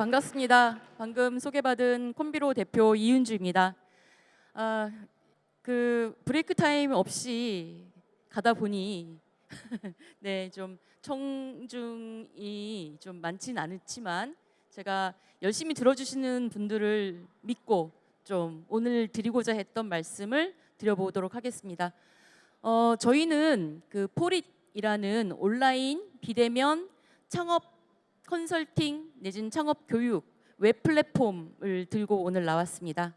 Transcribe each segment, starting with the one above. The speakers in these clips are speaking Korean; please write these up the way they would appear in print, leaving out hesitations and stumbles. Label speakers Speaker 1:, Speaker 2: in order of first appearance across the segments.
Speaker 1: 반갑습니다. 방금 소개받은 콤비로 대표 이은주입니다. 브레이크 타임 없이 가다 보니 네, 좀 청중이 좀 많진 않지만 제가 열심히 들어주시는 분들을 믿고 좀 오늘 드리고자 했던 말씀을 드려보도록 하겠습니다. 저희는 그 포릿이라는 온라인 비대면 창업 컨설팅 내지는 창업 교육 웹 플랫폼을 들고 오늘 나왔습니다.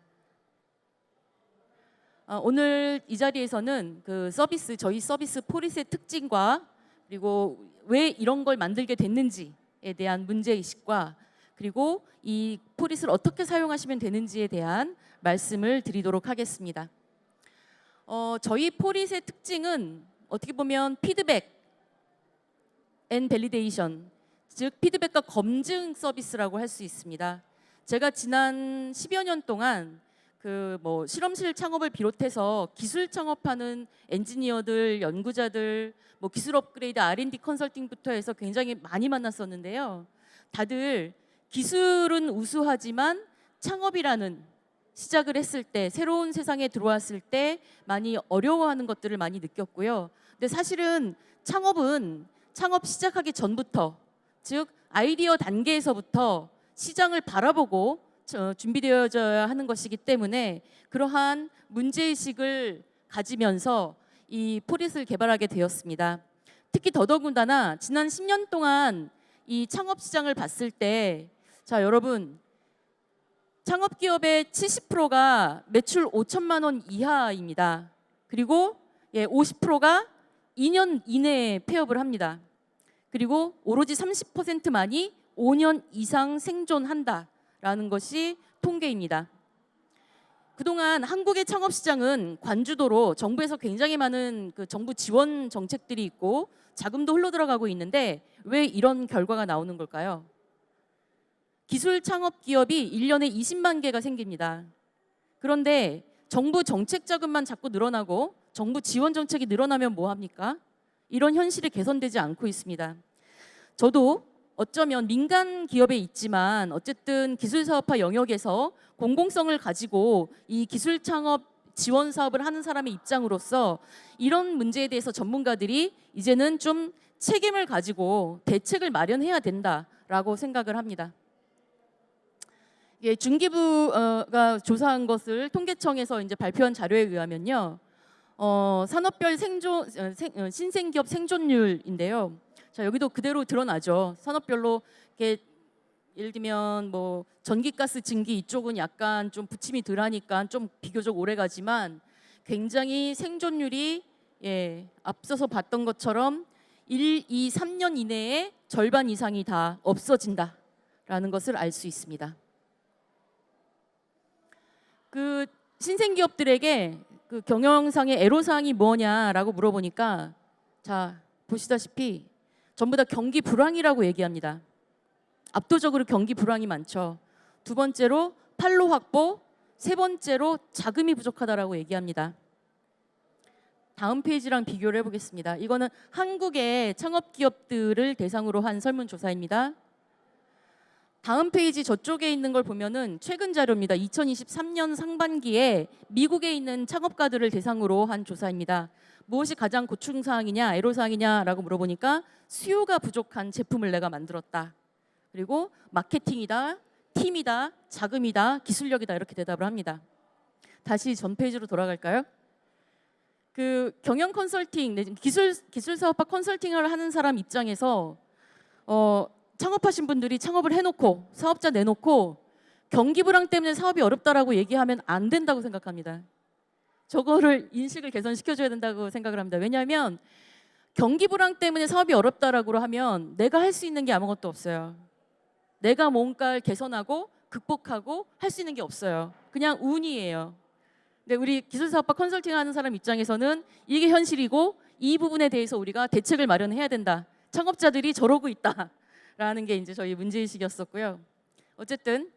Speaker 1: 오늘 이 자리에서는 저희 서비스 포릿의 특징과 그리고 왜 이런 걸 만들게 됐는지에 대한 문제의식과 그리고 이 포릿을 어떻게 사용하시면 되는지에 대한 말씀을 드리도록 하겠습니다. 저희 포릿의 특징은 어떻게 보면 피드백 앤 밸리데이션, 즉 피드백과 검증 서비스라고 할 수 있습니다. 제가 지난 10여 년 동안 실험실 창업을 비롯해서 기술 창업하는 엔지니어들, 연구자들, 기술 업그레이드, R&D 컨설팅부터 해서 굉장히 많이 만났었는데요. 다들 기술은 우수하지만 창업이라는 시작을 했을 때, 새로운 세상에 들어왔을 때 많이 어려워하는 것들을 많이 느꼈고요. 근데 사실은 창업은 창업 시작하기 전부터, 즉 아이디어 단계에서부터 시장을 바라보고 준비되어져야 하는 것이기 때문에 그러한 문제의식을 가지면서 이 포릿을 개발하게 되었습니다. 특히 더더군다나 지난 10년 동안 이 창업 시장을 봤을 때, 자 여러분, 창업 기업의 70%가 매출 5천만 원 이하입니다. 그리고 50%가 2년 이내에 폐업을 합니다. 그리고 오로지 30%만이 5년 이상 생존한다라는 것이 통계입니다. 그동안 한국의 창업 시장은 관주도로 정부에서 굉장히 많은 정부 지원 정책들이 있고 자금도 흘러들어가고 있는데 왜 이런 결과가 나오는 걸까요? 기술 창업 기업이 1년에 20만 개가 생깁니다. 그런데 정부 정책 자금만 자꾸 늘어나고 정부 지원 정책이 늘어나면 뭐 합니까? 이런 현실이 개선되지 않고 있습니다. 저도 어쩌면 민간 기업에 있지만 어쨌든 기술 사업화 영역에서 공공성을 가지고 이 기술 창업 지원 사업을 하는 사람의 입장으로서 이런 문제에 대해서 전문가들이 이제는 좀 책임을 가지고 대책을 마련해야 된다라고 생각을 합니다. 중기부가 조사한 것을 통계청에서 이제 발표한 자료에 의하면요, 산업별 신생기업 생존율인데요. 자, 여기도 그대로 드러나죠. 산업별로 이렇게 예를 들면 전기가스 증기 이쪽은 약간 좀 부침이 덜하니까 좀 비교적 오래 가지만 굉장히 생존율이 앞서서 봤던 것처럼 1, 2, 3년 이내에 절반 이상이 다 없어진다라는 것을 알 수 있습니다. 신생기업들에게 경영상의 애로사항이 뭐냐라고 물어보니까, 자 보시다시피 전부 다 경기 불황이라고 얘기합니다. 압도적으로 경기 불황이 많죠. 두 번째로 판로 확보, 세 번째로 자금이 부족하다라고 얘기합니다. 다음 페이지랑 비교를 해보겠습니다. 이거는 한국의 창업기업들을 대상으로 한 설문조사입니다. 다음 페이지 저쪽에 있는 걸 보면은 최근 자료입니다. 2023년 상반기에 미국에 있는 창업가들을 대상으로 한 조사입니다. 무엇이 가장 고충사항이냐, 애로사항이냐라고 물어보니까 수요가 부족한 제품을 내가 만들었다. 그리고 마케팅이다, 팀이다, 자금이다, 기술력이다 이렇게 대답을 합니다. 다시 전 페이지로 돌아갈까요? 경영 컨설팅, 기술 사업화 컨설팅을 하는 사람 입장에서 창업하신 분들이 창업을 해놓고 사업자 내놓고 경기 불황 때문에 사업이 어렵다라고 얘기하면 안 된다고 생각합니다. 저거를 인식을 개선시켜줘야 된다고 생각을 합니다. 왜냐하면 경기 불황 때문에 사업이 어렵다라고 하면 내가 할 수 있는 게 아무것도 없어요. 내가 뭔가를 개선하고 극복하고 할 수 있는 게 없어요. 그냥 운이에요. 근데 우리 기술사업화 컨설팅 하는 사람 입장에서는 이게 현실이고 이 부분에 대해서 우리가 대책을 마련해야 된다. 창업자들이 저러고 있다라는 게 이제 저희 문제의식이었었고요. 어쨌든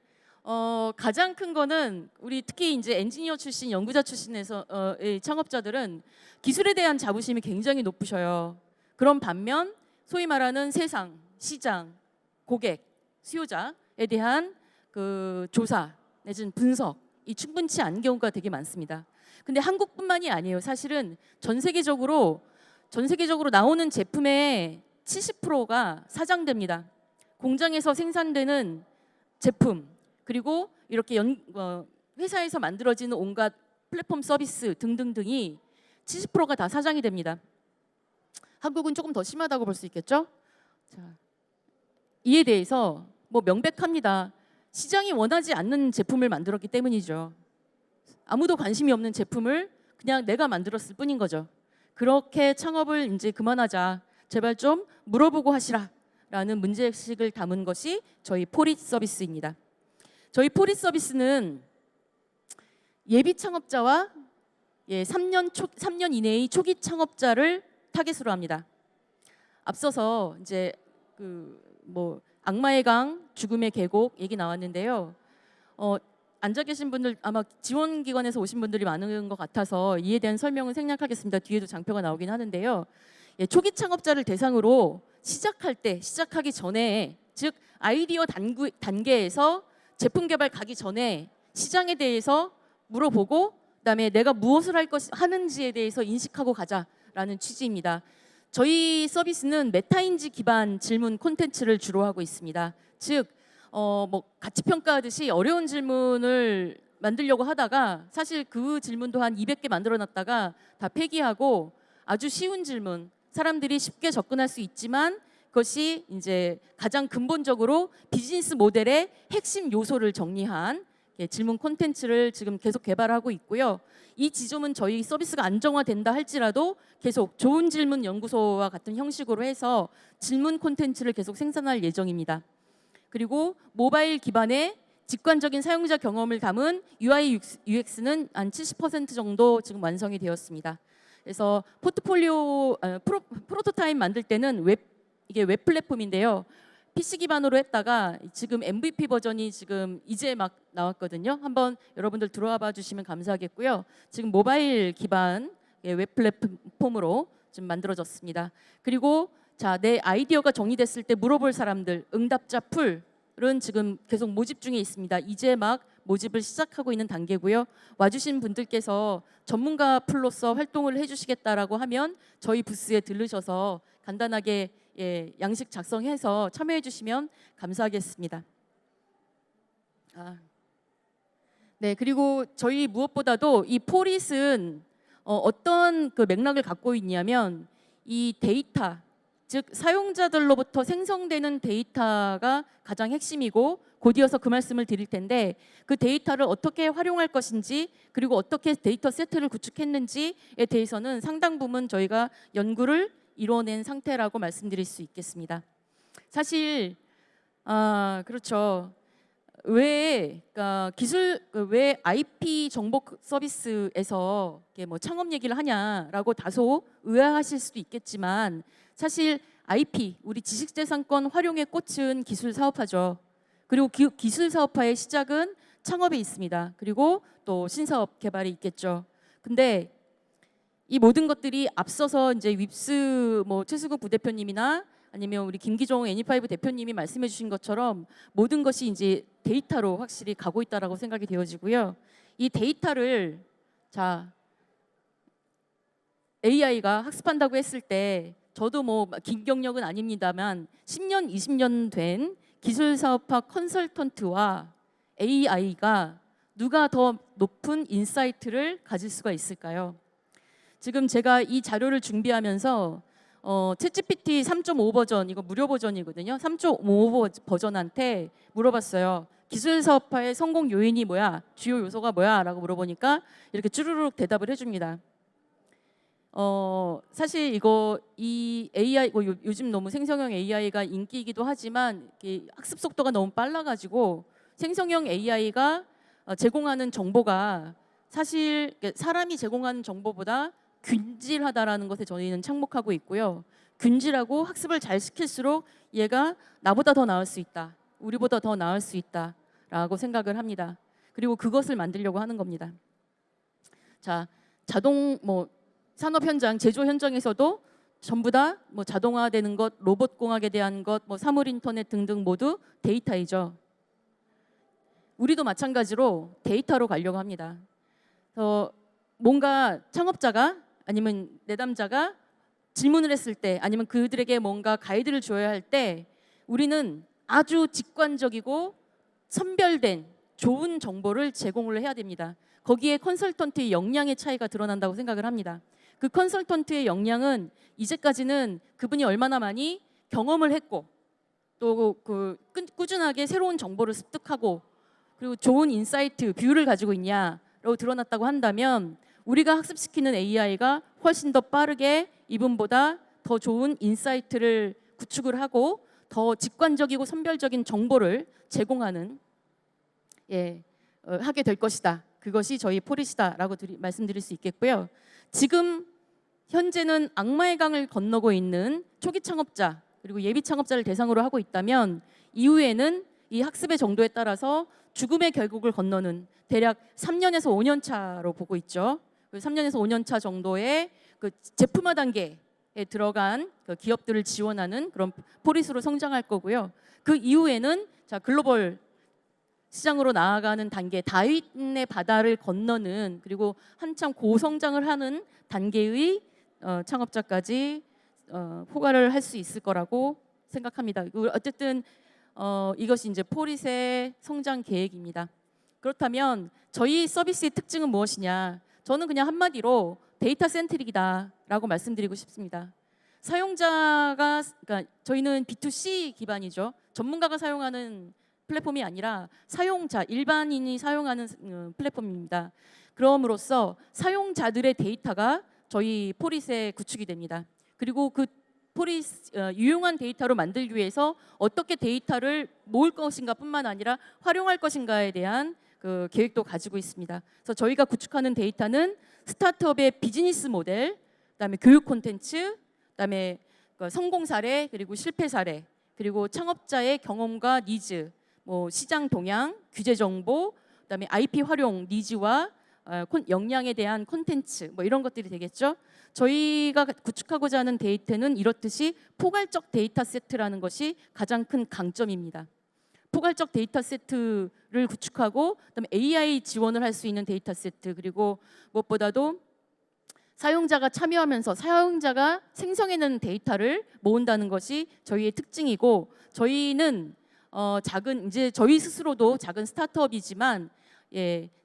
Speaker 1: 가장 큰 거는 우리 특히 이제 엔지니어 출신, 연구자 출신의 창업자들은 기술에 대한 자부심이 굉장히 높으셔요. 그런 반면 소위 말하는 세상, 시장, 고객, 수요자 대한 그 조사 내지는 분석이 충분치 않은 경우가 되게 많습니다. 근데 한국뿐만이 아니에요. 사실은 전 세계적으로 나오는 제품의 70%가 사장됩니다. 공장에서 생산되는 제품, 그리고 이렇게 회사에서 만들어지는 온갖 플랫폼 서비스 등등등이 70%가 다 사장이 됩니다. 한국은 조금 더 심하다고 볼 수 있겠죠? 자, 이에 대해서 뭐 명백합니다. 시장이 원하지 않는 제품을 만들었기 때문이죠. 아무도 관심이 없는 제품을 그냥 내가 만들었을 뿐인 거죠. 그렇게 창업을 이제 그만하자, 제발 좀 물어보고 하시라 라는 문제의식을 담은 것이 저희 포릿 서비스입니다. 저희 포릿 서비스는 예비 창업자와 3년 이내의 초기 창업자를 타겟으로 합니다. 앞서서 이제 뭐 악마의 강, 죽음의 계곡 얘기 나왔는데요. 앉아 계신 분들 아마 지원기관에서 오신 분들이 많은 것 같아서 이에 대한 설명은 생략하겠습니다. 뒤에도 장표가 나오긴 하는데요. 초기 창업자를 대상으로 시작하기 전에, 즉 아이디어 단계에서 제품 개발 가기 전에 시장에 대해서 물어보고 그다음에 내가 무엇을 하는지에 대해서 인식하고 가자라는 취지입니다. 저희 서비스는 메타인지 기반 질문 콘텐츠를 주로 하고 있습니다. 즉 뭐 가치 평가하듯이 어려운 질문을 만들려고 하다가 사실 그 질문도 한 200개 만들어 놨다가 다 폐기하고 아주 쉬운 질문, 사람들이 쉽게 접근할 수 있지만 그것이 이제 가장 근본적으로 비즈니스 모델의 핵심 요소를 정리한 질문 콘텐츠를 지금 계속 개발하고 있고요. 이 지점은 저희 서비스가 안정화된다 할지라도 계속 좋은 질문 연구소와 같은 형식으로 해서 질문 콘텐츠를 계속 생산할 예정입니다. 그리고 모바일 기반의 직관적인 사용자 경험을 담은 UI UX는 한 70% 정도 지금 완성이 되었습니다. 그래서 포트폴리오 프로토타입 만들 때는 이게 웹 플랫폼인데요. PC 기반으로 했다가 지금 MVP 버전이 지금 이제 막 나왔거든요. 한번 여러분들 들어와 봐 주시면 감사하겠고요. 지금 모바일 기반 웹 플랫폼으로 좀 만들어졌습니다. 그리고 자, 내 아이디어가 정리됐을 때 물어볼 사람들, 응답자 풀은 지금 계속 모집 중에 있습니다. 이제 막 모집을 시작하고 있는 단계고요. 와주신 분들께서 전문가 풀로서 활동을 해주시겠다라고 하면 저희 부스에 들르셔서 간단하게 양식 작성해서 참여해 주시면 감사하겠습니다. 네, 그리고 저희 무엇보다도 이 포릿은 어떤 그 맥락을 갖고 있냐면 이 데이터, 즉 사용자들로부터 생성되는 데이터가 가장 핵심이고 곧이어서 그 말씀을 드릴 텐데 그 데이터를 어떻게 활용할 것인지 그리고 어떻게 데이터 세트를 구축했는지에 대해서는 상당 부분 저희가 연구를 이뤄낸 상태라고 말씀드릴 수 있겠습니다. 사실 그렇죠. 왜 IP 정보 서비스에서 뭐 창업 얘기를 하냐라고 다소 의아하실 수도 있겠지만 사실 IP, 우리 지식재산권 활용의 꽃은 기술 사업화죠. 그리고 기술 사업화의 시작은 창업에 있습니다. 그리고 또 신사업 개발이 있겠죠. 근데 이 모든 것들이 앞서서 이제 윕스 뭐 최수국 부대표님이나 아니면 우리 김기종 애니파이브 대표님이 말씀해 주신 것처럼 모든 것이 이제 데이터로 확실히 가고 있다라고 생각이 되어지고요. 이 데이터를 자 AI가 학습한다고 했을 때 저도 뭐 긴 경력은 아닙니다만 10년, 20년 된 기술 사업화 컨설턴트와 AI가 누가 더 높은 인사이트를 가질 수가 있을까요? 지금 제가 이 자료를 준비하면서 챗GPT 3.5 버전, 이거 무료 버전이거든요. 3.5 버전한테 물어봤어요. 기술 사업화의 성공 요인이 뭐야? 주요 요소가 뭐야? 라고 물어보니까 이렇게 쭈루룩 대답을 해줍니다. 사실 이 AI, 요즘 너무 생성형 AI가 인기이기도 하지만 학습 속도가 너무 빨라가지고 생성형 AI가 제공하는 정보가 사실 사람이 제공하는 정보보다 균질하다라는 것에 저희는 착목하고 있고요. 균질하고 학습을 잘 시킬수록 얘가 나보다 더 나을 수 있다. 우리보다 더 나을 수 있다라고 생각을 합니다. 그리고 그것을 만들려고 하는 겁니다. 자, 산업 현장, 제조 현장에서도 전부 다 자동화되는 것, 로봇 공학에 대한 것, 사물 인터넷 등등 모두 데이터이죠. 우리도 마찬가지로 데이터로 가려고 합니다. 뭔가 창업자가 아니면 내담자가 질문을 했을 때 아니면 그들에게 뭔가 가이드를 줘야 할 때 우리는 아주 직관적이고 선별된 좋은 정보를 제공을 해야 됩니다. 거기에 컨설턴트의 역량의 차이가 드러난다고 생각을 합니다. 그 컨설턴트의 역량은 이제까지는 그분이 얼마나 많이 경험을 했고 또 그 꾸준하게 새로운 정보를 습득하고 그리고 좋은 인사이트, 뷰를 가지고 있냐라고 드러났다고 한다면 우리가 학습시키는 AI가 훨씬 더 빠르게 이분보다 더 좋은 인사이트를 구축을 하고 더 직관적이고 선별적인 정보를 제공하는 하게 될 것이다. 그것이 저희 포리시다라고 말씀드릴 수 있겠고요. 지금 현재는 악마의 강을 건너고 있는 초기 창업자 그리고 예비 창업자를 대상으로 하고 있다면 이후에는 이 학습의 정도에 따라서 죽음의 결국을 건너는 대략 3년에서 5년 차로 보고 있죠. 3년에서 5년 차 정도의 그 제품화 단계에 들어간 그 기업들을 지원하는 그런 포리스로 성장할 거고요. 그 이후에는 자 글로벌 시장으로 나아가는 단계, 다윈의 바다를 건너는 그리고 한참 고성장을 하는 단계의 창업자까지 포괄을 할 수 있을 거라고 생각합니다. 어쨌든 이것이 이제 포릿의 성장 계획입니다. 그렇다면 저희 서비스의 특징은 무엇이냐? 저는 그냥 한마디로 데이터 센트릭이다라고 말씀드리고 싶습니다. 사용자가 그러니까 저희는 B2C 기반이죠. 전문가가 사용하는 플랫폼이 아니라 사용자, 일반인이 사용하는 플랫폼입니다. 그럼으로써 사용자들의 데이터가 저희 포릿에 구축이 됩니다. 그리고 그 포릿 유용한 데이터로 만들기 위해서 어떻게 데이터를 모을 것인가 뿐만 아니라 활용할 것인가에 대한 그 계획도 가지고 있습니다. 그래서 저희가 구축하는 데이터는 스타트업의 비즈니스 모델, 그다음에 교육 콘텐츠, 그다음에 성공 사례 그리고 실패 사례, 그리고 창업자의 경험과 니즈, 뭐 시장 동향, 규제 정보, 그다음에 IP 활용 니즈와 역량에 대한 콘텐츠 뭐 이런 것들이 되겠죠. 저희가 구축하고자 하는 데이터는 이렇듯이 포괄적 데이터 세트라는 것이 가장 큰 강점입니다. 포괄적 데이터 세트를 구축하고 그다음에 AI 지원을 할 수 있는 데이터 세트, 그리고 무엇보다도 사용자가 참여하면서 사용자가 생성해내는 데이터를 모은다는 것이 저희의 특징이고, 저희는 작은 이제 저희 스스로도 작은 스타트업이지만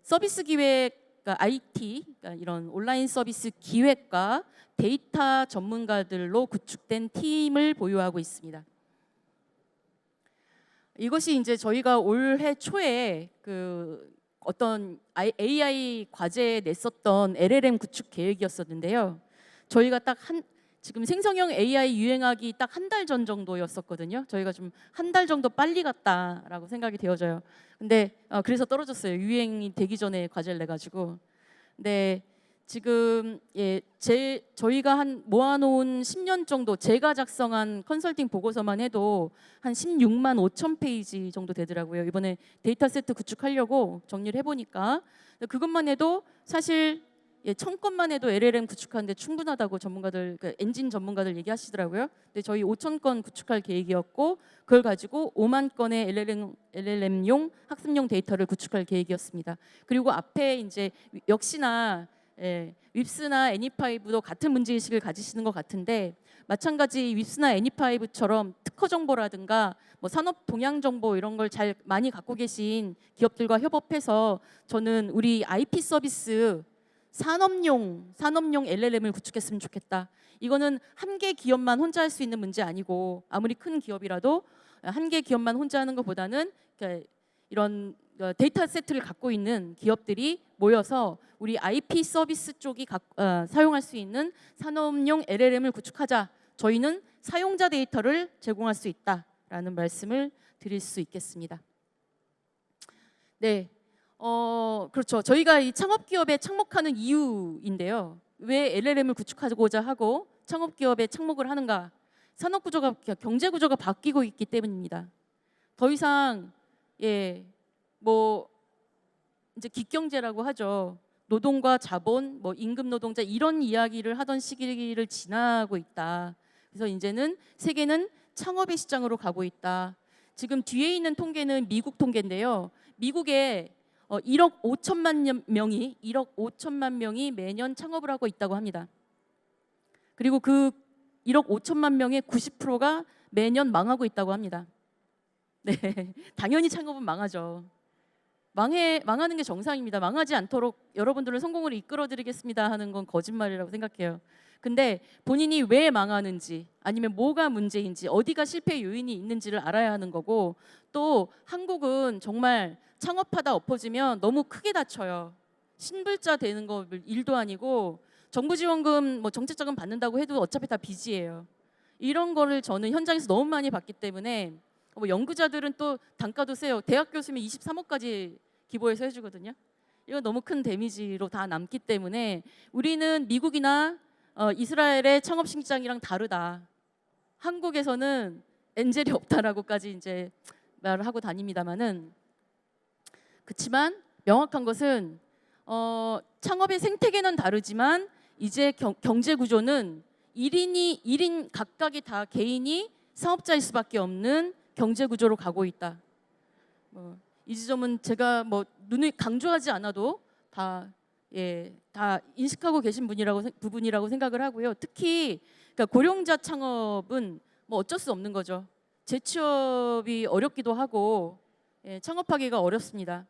Speaker 1: 서비스 기획, 그러니까 IT, 그러니까 이런 온라인 서비스 기획과 데이터 전문가들로 구축된 팀을 보유하고 있습니다. 이것이 이제 저희가 올해 초에 그 어떤 AI 과제에 냈었던 LLM 구축 계획이었었는데요. 저희가 지금 생성형 AI 유행하기 딱 한 달 전 정도였었거든요. 저희가 좀 한 달 정도 빨리 갔다라고 생각이 되어져요. 근데 그래서 떨어졌어요. 유행이 되기 전에 과제를 내가지고. 근데 지금 저희가 한 모아놓은 10년 정도 제가 작성한 컨설팅 보고서만 해도 한 16만 5천 페이지 정도 되더라고요. 이번에 데이터 세트 구축하려고 정리를 해보니까 그것만 해도 사실 1000건만 해도 LLM 구축하는데 충분하다고 전문가들, 엔진 전문가들 얘기하시더라고요. 근데 저희 5000건 구축할 계획이었고 그걸 가지고 5만 건의 LLM용 학습용 데이터를 구축할 계획이었습니다. 그리고 앞에 이제 역시나 윕스나 애니5도 같은 문제의식을 가지시는 것 같은데, 마찬가지 윕스나 애니5처럼 특허 정보라든가 뭐 산업 동향 정보 이런 걸 잘 많이 갖고 계신 기업들과 협업해서 저는 우리 IP 서비스 산업용 LLM을 구축했으면 좋겠다. 이거는 한 개 기업만 혼자 할 수 있는 문제 아니고, 아무리 큰 기업이라도 한 개 기업만 혼자 하는 것보다는 이런 데이터 세트를 갖고 있는 기업들이 모여서 우리 IP 서비스 쪽이 사용할 수 있는 산업용 LLM을 구축하자. 저희는 사용자 데이터를 제공할 수 있다라는 말씀을 드릴 수 있겠습니다. 네, 그렇죠. 저희가 이 창업기업에 착목하는 이유인데요. 왜 LLM을 구축하고자 하고 창업기업에 착목을 하는가? 산업구조가, 경제구조가 바뀌고 있기 때문입니다. 더 이상 뭐 이제 기경제라고 하죠. 노동과 자본, 뭐 임금 노동자 이런 이야기를 하던 시기를 지나고 있다. 그래서 이제는 세계는 창업의 시장으로 가고 있다. 지금 뒤에 있는 통계는 미국 통계인데요. 미국에 1억 5천만 명이 매년 창업을 하고 있다고 합니다. 그리고 그 1억 5천만 명의 90%가 매년 망하고 있다고 합니다. 네, 당연히 창업은 망하죠. 망하는 게 정상입니다. 망하지 않도록 여러분들을 성공으로 이끌어드리겠습니다 하는 건 거짓말이라고 생각해요. 근데 본인이 왜 망하는지 아니면 뭐가 문제인지 어디가 실패 요인이 있는지를 알아야 하는 거고, 또 한국은 정말 창업하다 엎어지면 너무 크게 다쳐요. 신불자 되는 거 일도 아니고 정부 지원금 뭐 정책자금 받는다고 해도 어차피 다 빚이에요. 이런 거를 저는 현장에서 너무 많이 봤기 때문에, 뭐 연구자들은 또 단가도 세요. 대학 교수면 23억까지 기부해서 해주거든요. 이거 너무 큰 데미지로 다 남기 때문에 우리는 미국이나 이스라엘의 창업 시장이랑 다르다. 한국에서는 엔젤이 없다라고까지 이제 말을 하고 다닙니다만은, 그렇지만 명확한 것은 창업의 생태계는 다르지만 이제 경제 구조는 1인 각각이 다 개인이 사업자일 수밖에 없는 경제 구조로 가고 있다. 이 지점은 제가 뭐 눈을 강조하지 않아도 다 인식하고 계신 부분이라고 생각을 하고요. 특히 그러니까 고령자 창업은 뭐 어쩔 수 없는 거죠. 재취업이 어렵기도 하고 창업하기가 어렵습니다.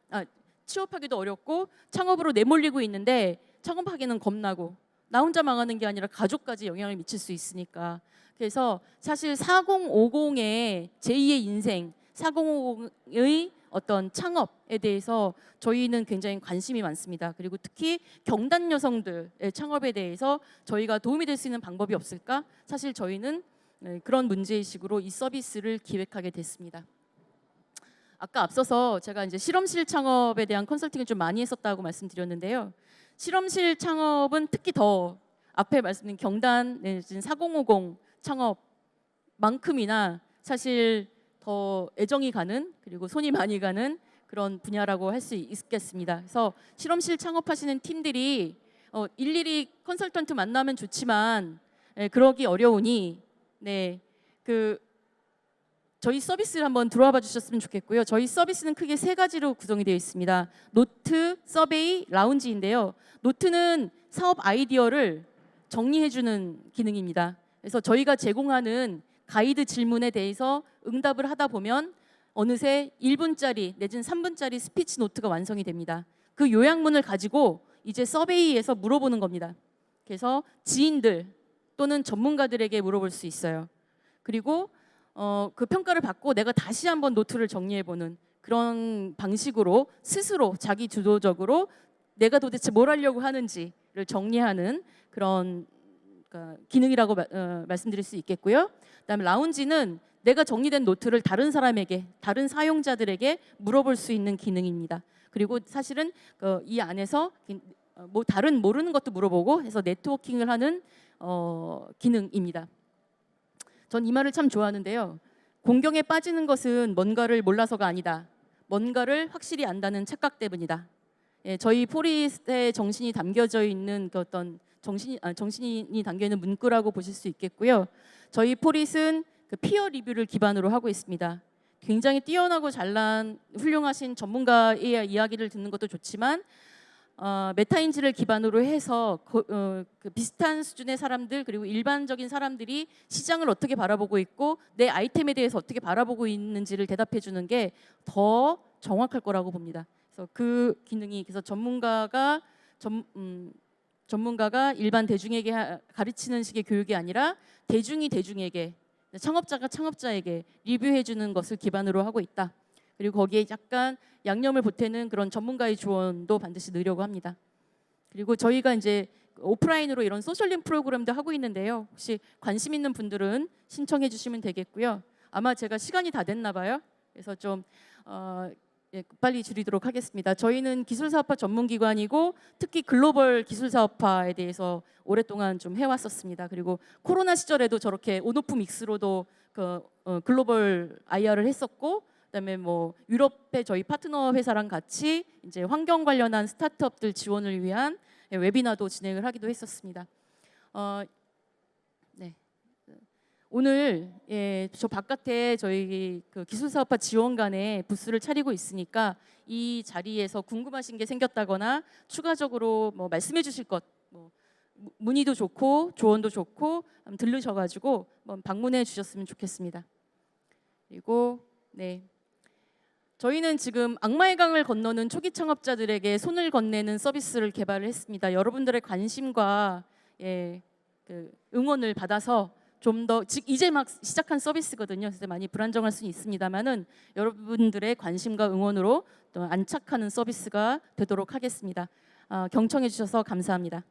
Speaker 1: 취업하기도 어렵고 창업으로 내몰리고 있는데 창업하기는 겁나고, 나 혼자 망하는 게 아니라 가족까지 영향을 미칠 수 있으니까. 그래서 사실 4050의 제2의 인생, 4050의 어떤 창업에 대해서 저희는 굉장히 관심이 많습니다. 그리고 특히 경단 여성들의 창업에 대해서 저희가 도움이 될 수 있는 방법이 없을까? 사실 저희는 그런 문제의식으로 이 서비스를 기획하게 됐습니다. 아까 앞서서 제가 이제 실험실 창업에 대한 컨설팅을 좀 많이 했었다고 말씀드렸는데요. 실험실 창업은 특히 더 앞에 말씀드린 경단 내지는 4050 창업만큼이나 사실 더 애정이 가는, 그리고 손이 많이 가는 그런 분야라고 할 수 있겠습니다. 그래서 실험실 창업하시는 팀들이 일일이 컨설턴트 만나면 좋지만 그러기 어려우니 저희 서비스를 한번 들어와 봐 주셨으면 좋겠고요. 저희 서비스는 크게 세 가지로 구성이 되어 있습니다. 노트, 서베이, 라운지인데요. 노트는 사업 아이디어를 정리해주는 기능입니다. 그래서 저희가 제공하는 가이드 질문에 대해서 응답을 하다 보면 어느새 1분짜리 내지는 3분짜리 스피치 노트가 완성이 됩니다. 그 요약문을 가지고 이제 서베이에서 물어보는 겁니다. 그래서 지인들 또는 전문가들에게 물어볼 수 있어요. 그리고 그 평가를 받고 내가 다시 한번 노트를 정리해보는 그런 방식으로 스스로 자기 주도적으로 내가 도대체 뭘 하려고 하는지를 정리하는 그런 기능이라고 말씀드릴 수 있겠고요. 그다음에 라운지는 내가 정리된 노트를 다른 사람에게, 다른 사용자들에게 물어볼 수 있는 기능입니다. 그리고 사실은 이 안에서 뭐 다른 모르는 것도 물어보고 해서 네트워킹을 하는 기능입니다. 전 이 말을 참 좋아하는데요. 공경에 빠지는 것은 뭔가를 몰라서가 아니다. 뭔가를 확실히 안다는 착각 때문이다. 저희 포리스의 정신이 담겨져 있는 그 어떤 정신이 담겨 있는 문구라고 보실 수 있겠고요. 저희 포릿은 그 피어 리뷰를 기반으로 하고 있습니다. 굉장히 뛰어나고 잘난 훌륭하신 전문가의 이야기를 듣는 것도 좋지만 메타인지를 기반으로 해서 그 비슷한 수준의 사람들, 그리고 일반적인 사람들이 시장을 어떻게 바라보고 있고 내 아이템에 대해서 어떻게 바라보고 있는지를 대답해 주는 게 더 정확할 거라고 봅니다. 그래서 그 기능이, 그래서 전문가가 일반 대중에게 가르치는 식의 교육이 아니라 대중이 대중에게, 창업자가 창업자에게 리뷰해 주는 것을 기반으로 하고 있다. 그리고 거기에 약간 양념을 보태는 그런 전문가의 조언도 반드시 넣으려고 합니다. 그리고 저희가 이제 오프라인으로 이런 소셜링 프로그램도 하고 있는데요. 혹시 관심 있는 분들은 신청해 주시면 되겠고요. 아마 제가 시간이 다 됐나 봐요. 그래서 좀 빨리 줄이도록 하겠습니다. 저희는 기술사업화 전문기관이고 특히 글로벌 기술사업화에 대해서 오랫동안 좀 해왔었습니다. 그리고 코로나 시절에도 저렇게 온오프 믹스로도 글로벌 IR을 했었고, 그다음에 뭐 유럽의 저희 파트너 회사랑 같이 이제 환경 관련한 스타트업들 지원을 위한 웨비나도 진행을 하기도 했었습니다. 오늘 저 바깥에 저희 그 기술사업화 지원관에 부스를 차리고 있으니까 이 자리에서 궁금하신 게 생겼다거나 추가적으로 뭐 말씀해 주실 것, 뭐 문의도 좋고 조언도 좋고 한번 들르셔가지고 한번 방문해 주셨으면 좋겠습니다. 그리고 네. 저희는 지금 악마의 강을 건너는 초기 창업자들에게 손을 건네는 서비스를 개발을 했습니다. 여러분들의 관심과 그 응원을 받아서 좀 더 이제 막 시작한 서비스거든요. 그래서 많이 불안정할 수는 있습니다만은 여러분들의 관심과 응원으로 또 안착하는 서비스가 되도록 하겠습니다. 경청해 주셔서 감사합니다.